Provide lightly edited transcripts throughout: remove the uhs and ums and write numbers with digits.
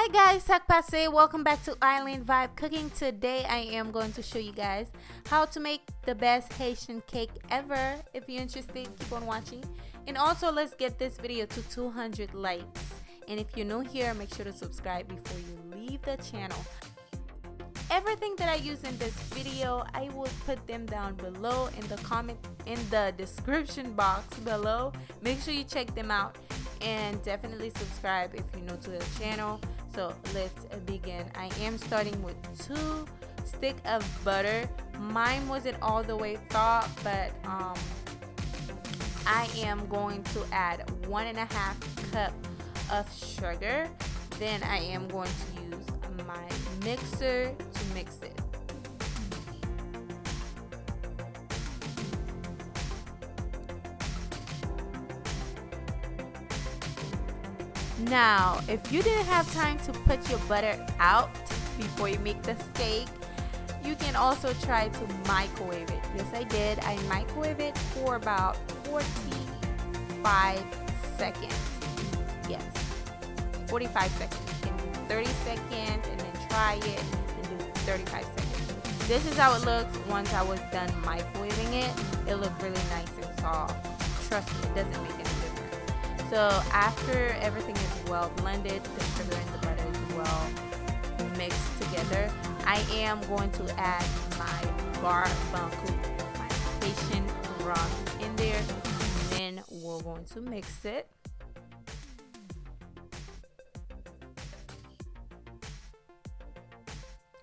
Hi guys, Sak Passe. Welcome back to Island Vibe Cooking. Today I am going to show you guys how to make the best Haitian cake ever. If you're interested, keep on watching. And also, let's get this video to 200 likes. And if you're new here, make sure to subscribe before you leave the channel. Everything that I use in this video, I will put them down below in the description box below. Make sure you check them out and definitely subscribe if you're new to the channel. So let's begin. I am starting with 2 sticks of butter. Mine wasn't all the way thawed, but I am going to add 1.5 cup of sugar. Then I am going to use my mixer to mix it. Now, if you didn't have time to put your butter out before you make the steak, you can also try to microwave it. Yes, I did. I microwave it for about 45 seconds. Yes, 45 seconds. You can do 30 seconds and then try it and do 35 seconds. This is how it looks once I was done microwaving it. It looked really nice and soft. Trust me, it doesn't make any difference. So after everything is well blended, the sugar and the butter is well mixed together, I am going to add my barbancourt, my Haitian rhum in there, and then we're going to mix it.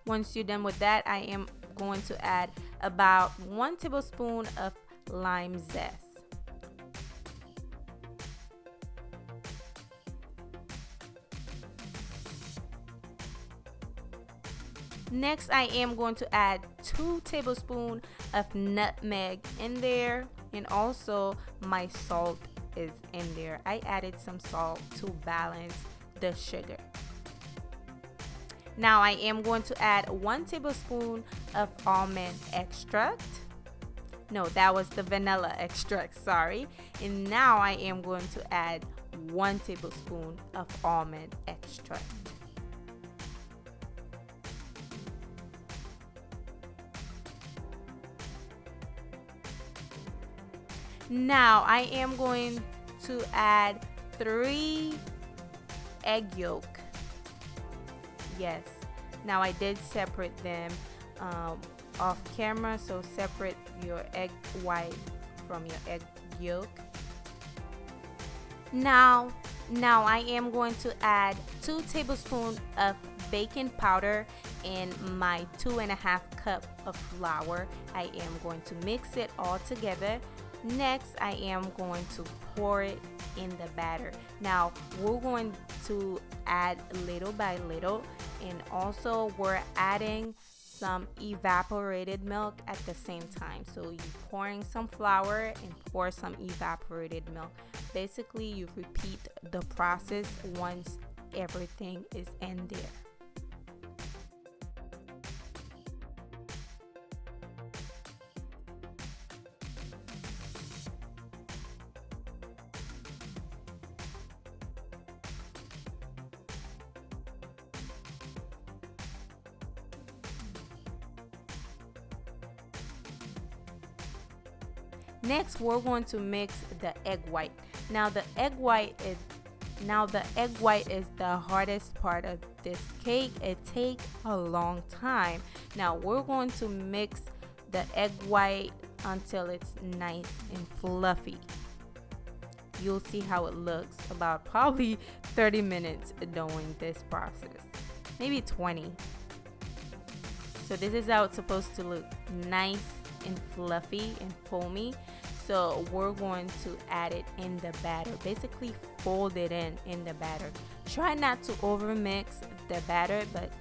Once you're done with that, I am going to add about 1 tablespoon of lime zest. Next, I am going to add 2 tablespoons of nutmeg in there, and also my salt is in there. I added some salt to balance the sugar. Now I am going to add 1 tablespoon of almond extract. No, that was the vanilla extract, sorry. And now I am going to add 1 tablespoon of almond extract. Now I am going to add 3 egg yolk. Yes, now I did separate them off camera, so separate your egg white from your egg yolk. Now I am going to add 2 tablespoons of baking powder and my 2.5 cup of flour. I am going to mix it all together. Next, I am going to pour it in the batter. Now, we're going to add little by little, and also we're adding some evaporated milk at the same time. So you're pouring some flour and pour some evaporated milk. Basically, you repeat the process once everything is in there. Next, we're going to mix the egg white. Now the egg white is the hardest part of this cake. It takes a long time. Now we're going to mix the egg white until it's nice and fluffy. You'll see how it looks about probably 30 minutes doing this process, maybe 20. So this is how it's supposed to look, nice and fluffy and foamy. So we're going to add it in the batter, basically fold it in the batter. Try not to over mix the batter, but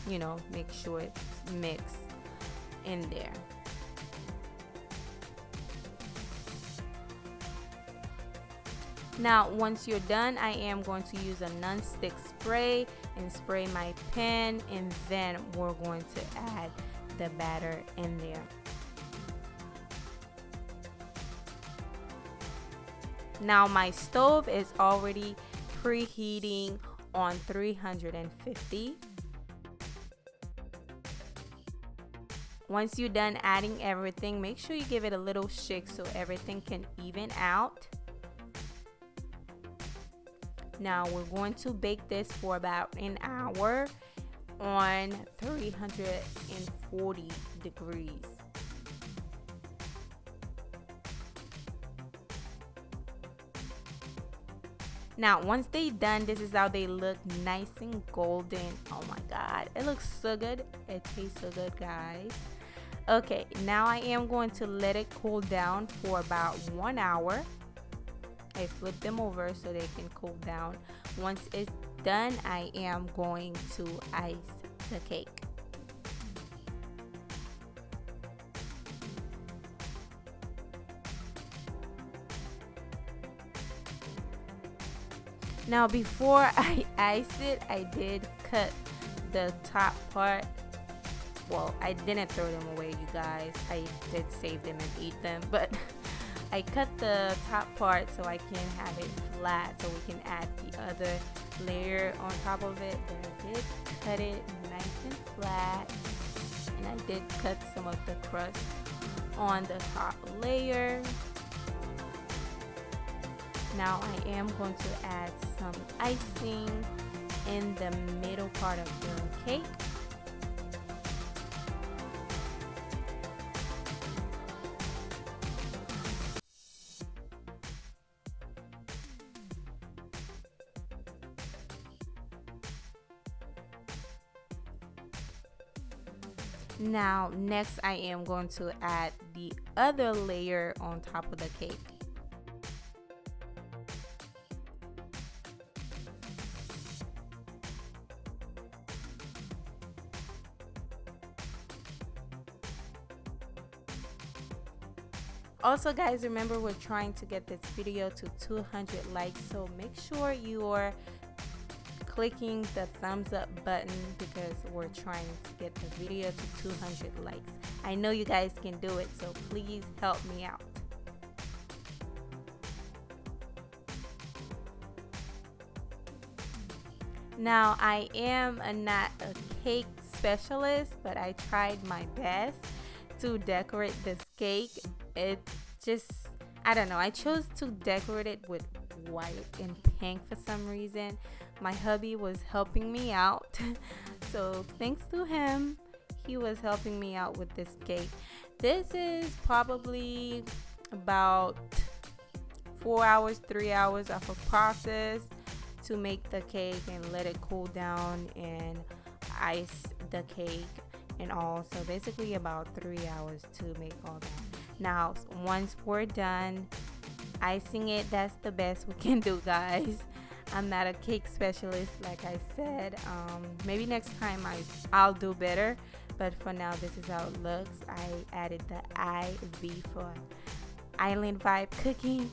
you know, make sure it's mixed in there. Now once you're done, I am going to use a non-stick spray and spray my pan, and then we're going to add the batter in there. Now my stove is already preheating on 350. Once you're done adding everything, make sure you give it a little shake so everything can even out. Now we're going to bake this for about an hour on 340 degrees. Now once they're done, this is how they look, nice and golden. Oh my god, it looks so good. It tastes so good, guys. Okay, now I am going to let it cool down for about 1 hour. I flip them over so they can cool down. Once it's done, I am going to ice the cake. Now before I ice it, I did cut the top part. Well, I didn't throw them away, you guys. I did save them and eat them, but I cut the top part so I can have it flat so we can add the other layer on top of it. But I did cut it nice and flat, and I did cut some of the crust on the top layer. Now I am going to add some icing in the middle part of the cake. Now next I am going to add the other layer on top of the cake. Also guys, remember we're trying to get this video to 200 likes, so make sure you're clicking the thumbs up button because we're trying to get the video to 200 likes. I know you guys can do it, so please help me out. Now I am not a cake specialist, but I tried my best to decorate this cake. It just, I don't know, I chose to decorate it with white and pink for some reason. My hubby was helping me out, so thanks to him, he was helping me out with this cake. This is probably about 4 hours, 3 hours of a process to make the cake and let it cool down and ice the cake and all. So basically about 3 hours to make all that. Now once we're done icing it, that's the best we can do, guys. I'm not a cake specialist, like I said. Maybe next time I'll do better, but for now this is how it looks. I added the IV for Island Vibe Cooking,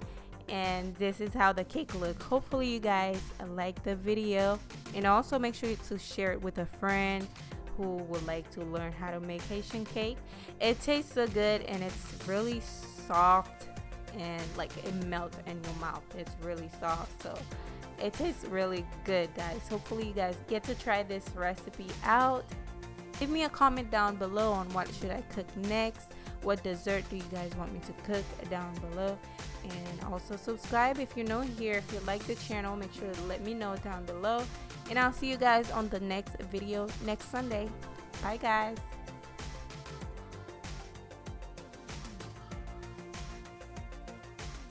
and this is how the cake looks. Hopefully you guys like the video, and also make sure to share it with a friend who would like to learn how to make Haitian cake. It tastes so good, and it's really soft, and like it melts in your mouth. It's really soft, so it tastes really good, guys. Hopefully you guys get to try this recipe out. Leave me a comment down below on what should I cook next. What dessert do you guys want me to cook down below, and also subscribe if you're new here. If you like the channel, make sure to let me know down below, and I'll see you guys on the next video next Sunday. Bye guys.